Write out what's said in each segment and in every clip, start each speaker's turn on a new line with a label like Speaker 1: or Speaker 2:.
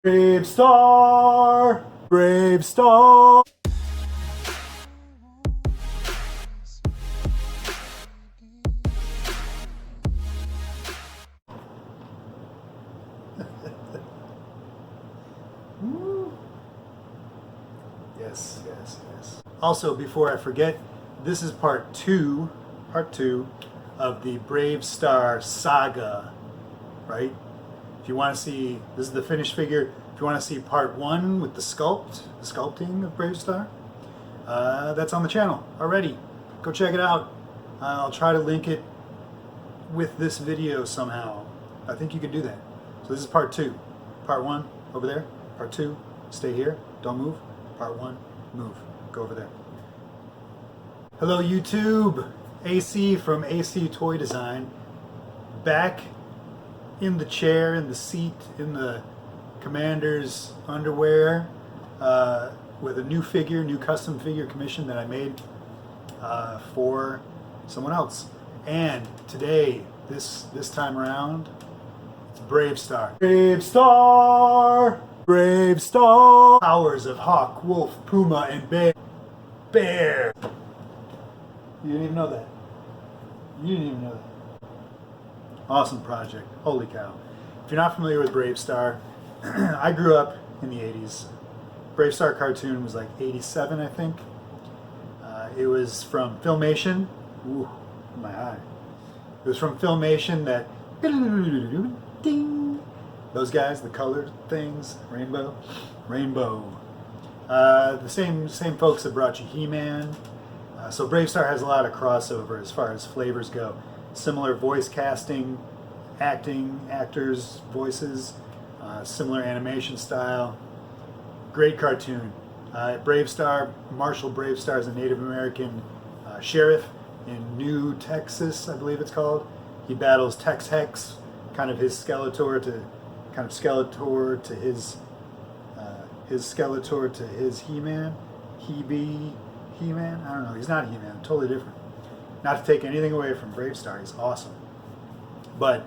Speaker 1: Bravestarr! Bravestarr! Yes, yes, yes. Also, before I forget, this is part two of the Bravestarr saga, right? If you want to see, this is the finished figure. If you want to see part one with the sculpting of Bravestarr, that's on the channel already. Go check it out. I'll try to link it with this video somehow. I think you can do that. So this is part two. Part one, over there. Part two, stay here, don't move. Part one, move, go over there. Hello YouTube, AC from AC Toy Design. Back in the chair, in the seat, in the commander's underwear, with a new figure, new custom figure commission that I made for someone else. And today, this time around, it's Bravestarr. Bravestarr! Bravestarr! Powers of Hawk, Wolf, Puma, and Bear. You didn't even know that. You didn't even know that. Awesome project. Holy cow. If you're not familiar with Bravestarr, I grew up in the 80s. Bravestarr cartoon was like 87, I think. It was from Filmation. Ooh, my eye. It was from Filmation that ding. Those guys, the colored things, rainbow. The same folks that brought you He-Man. So Bravestarr has a lot of crossover as far as flavors go. Similar voice casting, actors, voices, similar animation style. Great cartoon. Bravestarr, Marshall Bravestarr is a Native American sheriff in New Texas, I believe it's called. He battles Tex Hex, kind of his Skeletor to his Skeletor to his He-Man. He-Man? I don't know. He's not He-Man. Totally different. Not to take anything away from Bravestarr. He's awesome. But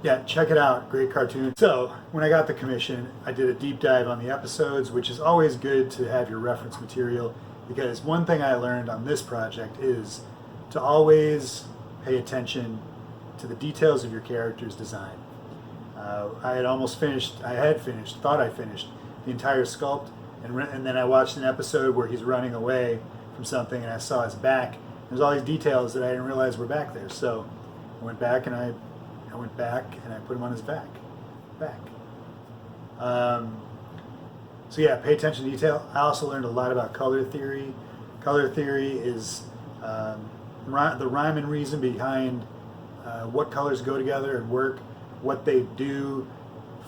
Speaker 1: yeah, check it out. Great cartoon. So when I got the commission, I did a deep dive on the episodes, which is always good to have your reference material, because one thing I learned on this project is to always pay attention to the details of your character's design. I had finished, thought I finished the entire sculpt, and then I watched an episode where he's running away from something, and I saw his back. There's all these details that I didn't realize were back there. So I went back and I put him on his back. So yeah, pay attention to detail. I also learned a lot about color theory. Color theory is the rhyme and reason behind what colors go together and work, what they do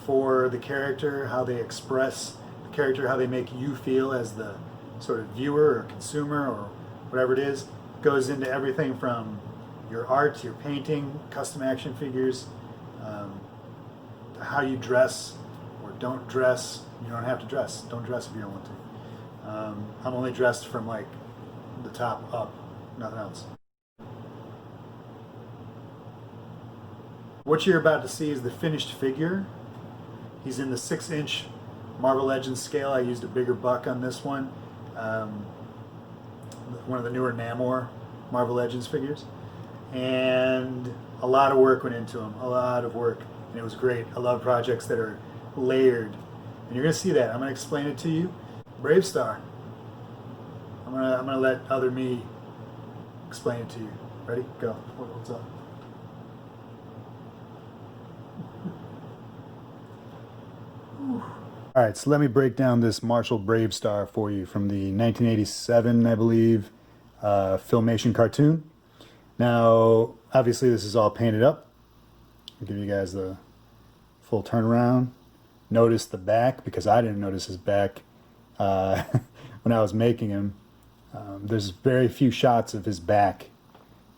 Speaker 1: for the character, how they express the character, how they make you feel as the sort of viewer or consumer or whatever it is. It goes into everything from your art, your painting, custom action figures, how you dress or don't dress. You don't have to dress. Don't dress if you don't want to. I'm only dressed from like the top up, nothing else. What you're about to see is the finished figure. He's in the 6-inch Marvel Legends scale. I used a bigger buck on this one. One of the newer Namor Marvel Legends figures. And a lot of work went into him. A lot of work. And it was great. I love projects that are layered. And you're going to see that. I'm going to explain it to you. Bravestarr. I'm gonna let other me explain it to you. Ready? Go. What's up? All right, so let me break down this Marshall Bravestarr for you from the 1987, I believe, Filmation cartoon. Now, obviously, this is all painted up. I'll give you guys the full turnaround. Notice the back, because I didn't notice his back when I was making him. There's very few shots of his back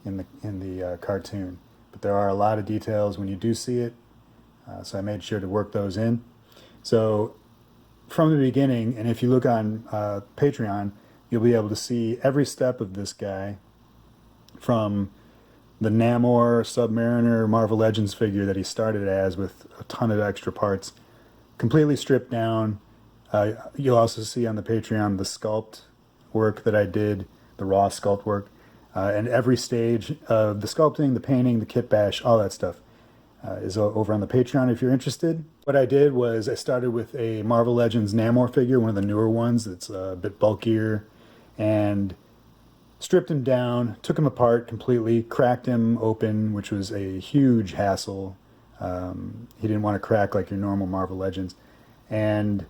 Speaker 1: in the cartoon, but there are a lot of details when you do see it. So I made sure to work those in. So from the beginning, and if you look on Patreon, you'll be able to see every step of this guy, from the Namor Submariner Marvel Legends figure that he started as with a ton of extra parts, completely stripped down. You'll also see on the Patreon the sculpt work that I did, the raw sculpt work, and every stage of the sculpting, the painting, the kit bash, all that stuff is over on the Patreon if you're interested. What I did was I started with a Marvel Legends Namor figure, one of the newer ones that's a bit bulkier, and stripped him down, took him apart completely, cracked him open, which was a huge hassle. He didn't want to crack like your normal Marvel Legends. And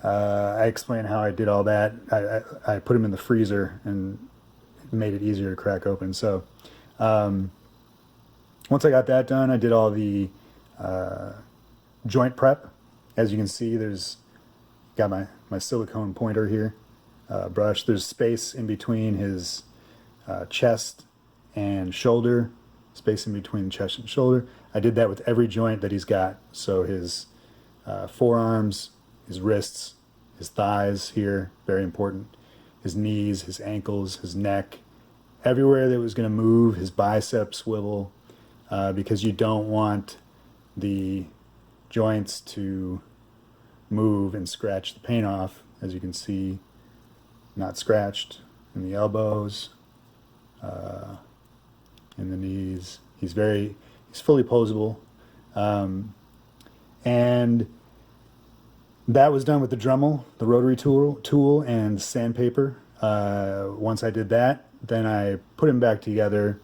Speaker 1: I explained how I did all that. I put him in the freezer and made it easier to crack open. So once I got that done, I did all the joint prep. As you can see, there's got my silicone pointer here, brush. There's space in between his chest and shoulder, space in between chest and shoulder. I did that with every joint that he's got. So his forearms, his wrists, his thighs here, very important, his knees, his ankles, his neck, everywhere that was going to move, his biceps swivel, because you don't want the joints to move and scratch the paint off. As you can see, not scratched in the elbows, in the knees. He's fully posable. And that was done with the Dremel, the rotary tool and sandpaper. Once I did that, then I put him back together,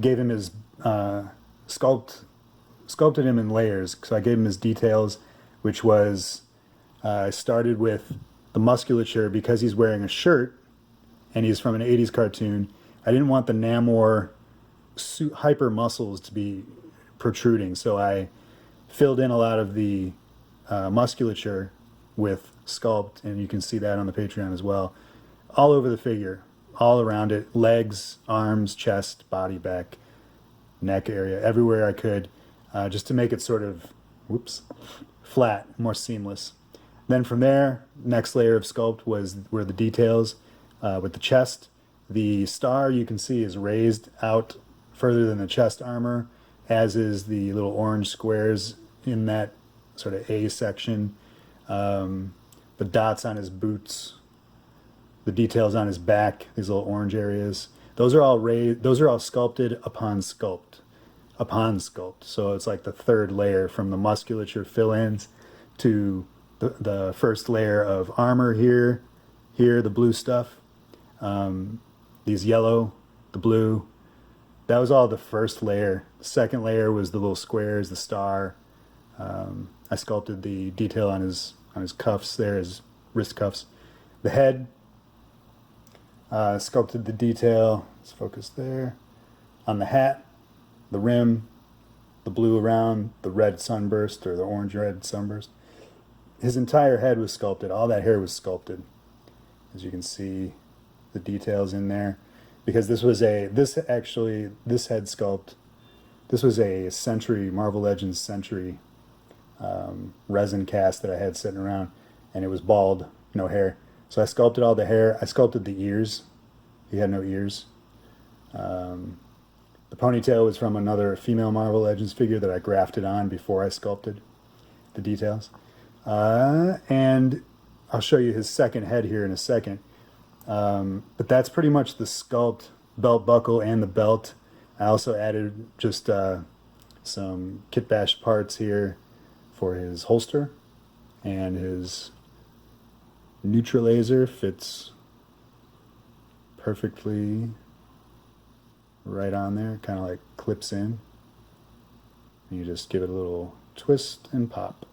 Speaker 1: gave him his sculpted him in layers. So I gave him his details, which was I started with the musculature because he's wearing a shirt and he's from an 80s cartoon. I didn't want the Namor hyper muscles to be protruding, so I filled in a lot of the musculature with sculpt, and you can see that on the Patreon as well, all over the figure, all around it, legs, arms, chest, body, back, neck area, everywhere I could, just to make it sort of flat, more seamless. Then from there, next layer of sculpt were the details with the chest. The star, you can see, is raised out further than the chest armor, as is the little orange squares in that sort of A section. The dots on his boots, the details on his back, these little orange areas. Those are all raised. Those are all sculpted upon sculpt. So it's like the third layer from the musculature fill-ins to the first layer of armor here, the blue stuff. These yellow, the blue, that was all the first layer. The second layer was the little squares, the star. I sculpted the detail on his cuffs there, his wrist cuffs. The head, sculpted the detail, let's focus there. On the hat, the rim, the blue around, the red sunburst or the orange-red sunburst. His entire head was sculpted, all that hair was sculpted. As you can see, the details in there, because this head sculpt, this was a Century, Marvel Legends Century resin cast that I had sitting around, and it was bald, no hair. So I sculpted all the hair. I sculpted the ears. He had no ears. The ponytail was from another female Marvel Legends figure that I grafted on before I sculpted the details. And I'll show you his second head here in a second. But that's pretty much the sculpt, belt buckle and the belt. I also added just some kit bash parts here for his holster, and his neutralizer fits perfectly right on there, kind of like clips in. You just give it a little twist and pop.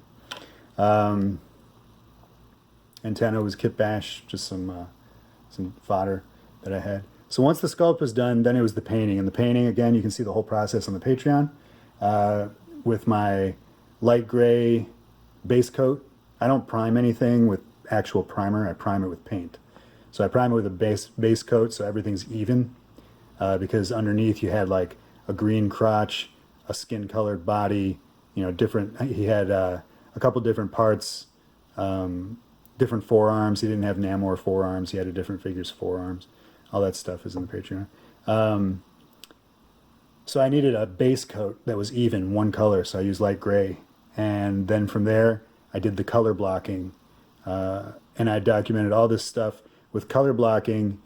Speaker 1: Antenna was kit bash, just some fodder that I had. So once the sculpt was done, then it was the painting. And the painting, again, you can see the whole process on the Patreon. With my light gray base coat, I don't prime anything with actual primer. I prime it with paint. So I prime it with a base coat so everything's even, because underneath you had like a green crotch, a skin colored body, different. He had a couple different parts, different forearms. He didn't have Namor forearms. He had a different figure's forearms. All that stuff is in the Patreon. So I needed a base coat that was even, one color. So I used light gray. And then from there, I did the color blocking, and I documented all this stuff. With color blocking,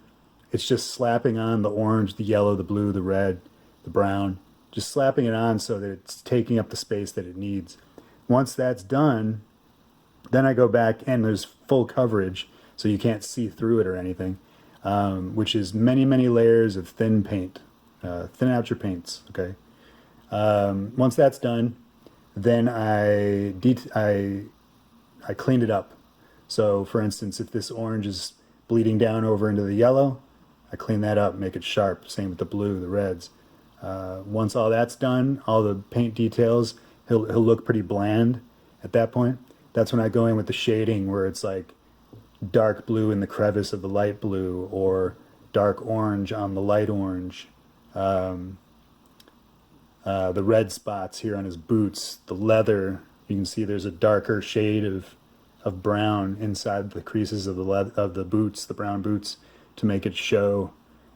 Speaker 1: it's just slapping on the orange, the yellow, the blue, the red, the brown, just slapping it on so that it's taking up the space that it needs. Once that's done, then I go back and there's full coverage, so you can't see through it or anything, which is many, many layers of thin paint, thin out your paints, okay? Once that's done, then I cleaned it up. So for instance, if this orange is bleeding down over into the yellow, I clean that up, make it sharp. Same with the blue, the reds. Once all that's done, all the paint details, he'll look pretty bland at that point. That's when I go in with the shading, where it's like dark blue in the crevice of the light blue, or dark orange on the light orange. The red spots here on his boots, the leather, you can see there's a darker shade of brown inside the creases of the boots, the brown boots, to make it show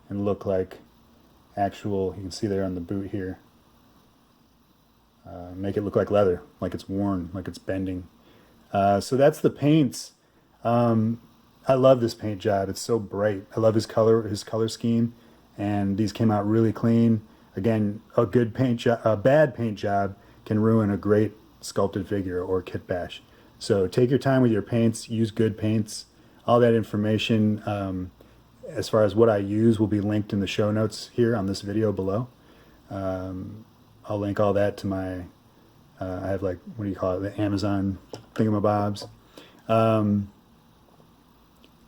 Speaker 1: and look like actual. You can see there on the boot here. Make it look like leather, like it's worn, like it's bending. So that's the paints. I love this paint job. It's so bright. I love his color scheme, and these came out really clean. Again, a bad paint job can ruin a great sculpted figure or kit bash. So take your time with your paints, use good paints. All that information, as far as what I use, will be linked in the show notes here on this video below. I'll link all that to my, I have like, what do you call it, the Amazon thingamabobs.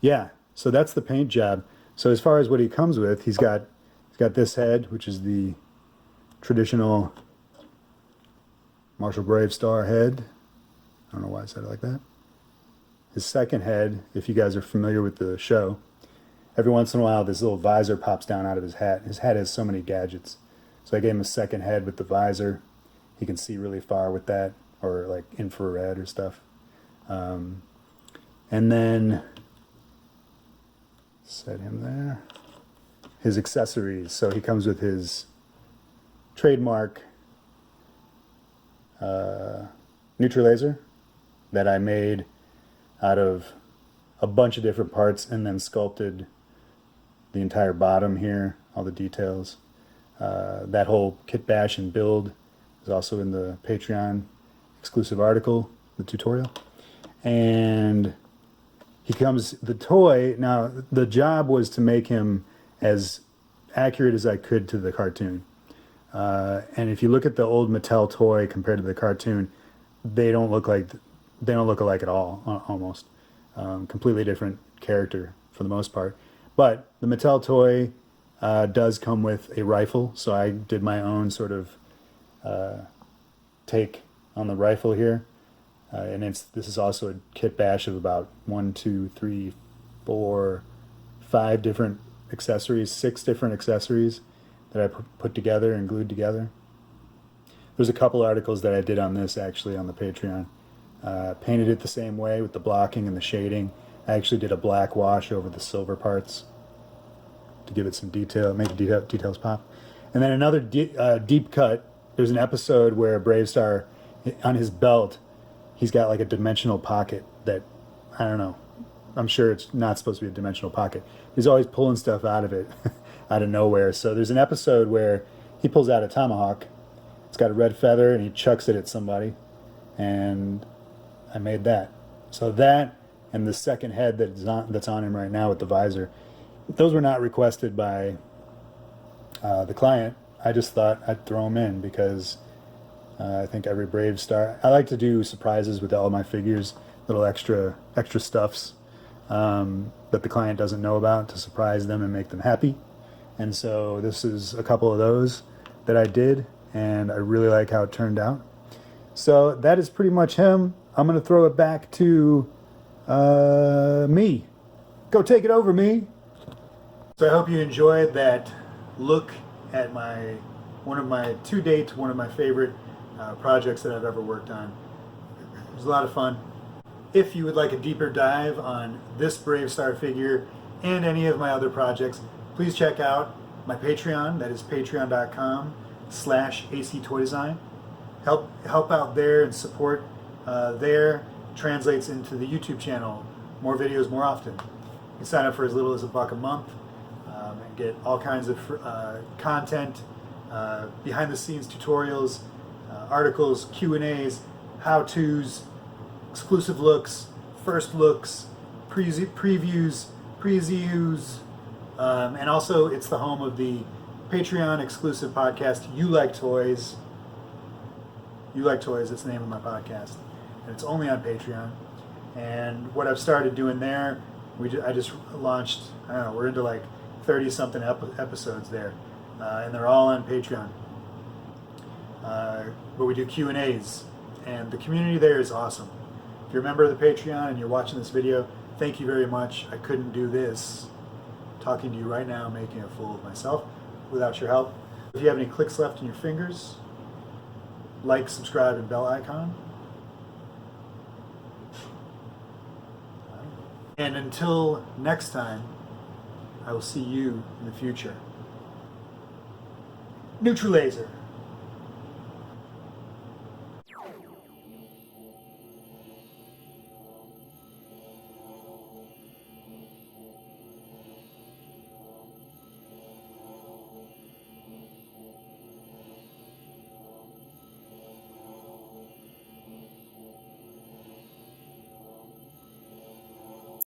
Speaker 1: Yeah, so that's the paint job. So as far as what he comes with, he's got this head, which is the traditional Marshall Bravestarr head. I don't know why I said it like that. His second head, if you guys are familiar with the show, every once in a while this little visor pops down out of his hat. His hat has so many gadgets. So I gave him a second head with the visor. He can see really far with that, or like infrared or stuff. And then set him there. His accessories. So he comes with his trademark neutral laser that I made out of a bunch of different parts and then sculpted the entire bottom here, all the details. That whole kit bash and build is also in the Patreon exclusive article, the tutorial. And he comes, the toy, now the job was to make him as accurate as I could to the cartoon. And if you look at the old Mattel toy compared to the cartoon, they don't look alike at all, almost. Completely different character for the most part. But the Mattel toy does come with a rifle, so I did my own sort of take on the rifle here. And this is also a kit bash of about 1, 2, 3, 4, 5 different accessories, 6 different accessories that I put together and glued together. There's a couple articles that I did on this actually on the Patreon. Painted it the same way with the blocking and the shading. I actually did a black wash over the silver parts to give it some detail, make the details pop. And then another deep cut. There's an episode where Bravestarr, on his belt, he's got like a dimensional pocket that, I don't know, I'm sure it's not supposed to be a dimensional pocket. He's always pulling stuff out of it, out of nowhere. So there's an episode where he pulls out a tomahawk. It's got a red feather and he chucks it at somebody. And I made that. So that and the second head that's on him right now with the visor, those were not requested by the client. I just thought I'd throw them in because I think every Bravestarr, I like to do surprises with all my figures, little extra stuffs that the client doesn't know about, to surprise them and make them happy. And so this is a couple of those that I did, and I really like how it turned out. So that is pretty much him. I'm going to throw it back to me. Go take it over, me. So I hope you enjoyed that look at one of my favorite projects that I've ever worked on. It was a lot of fun. If you would like a deeper dive on this Bravestarr figure and any of my other projects, please check out my Patreon. That is patreon.com/actoydesign. help out there and support there translates into the YouTube channel. More videos more often. You can sign up for as little as $1 a month and get all kinds of content, behind the scenes tutorials, articles, Q&As, how-tos, exclusive looks, first looks, previews, and also it's the home of the Patreon exclusive podcast, You Like Toys. You Like Toys, that's the name of my podcast. And it's only on Patreon. And what I've started doing there, I just launched, I don't know, we're into like 30-something episodes there. And they're all on Patreon. But we do Q&As. And the community there is awesome. If you're a member of the Patreon and you're watching this video, thank you very much. I couldn't do this, talking to you right now, making a fool of myself, without your help. If you have any clicks left in your fingers, like, subscribe, and bell icon. And until next time, I will see you in the future. Neutralaser.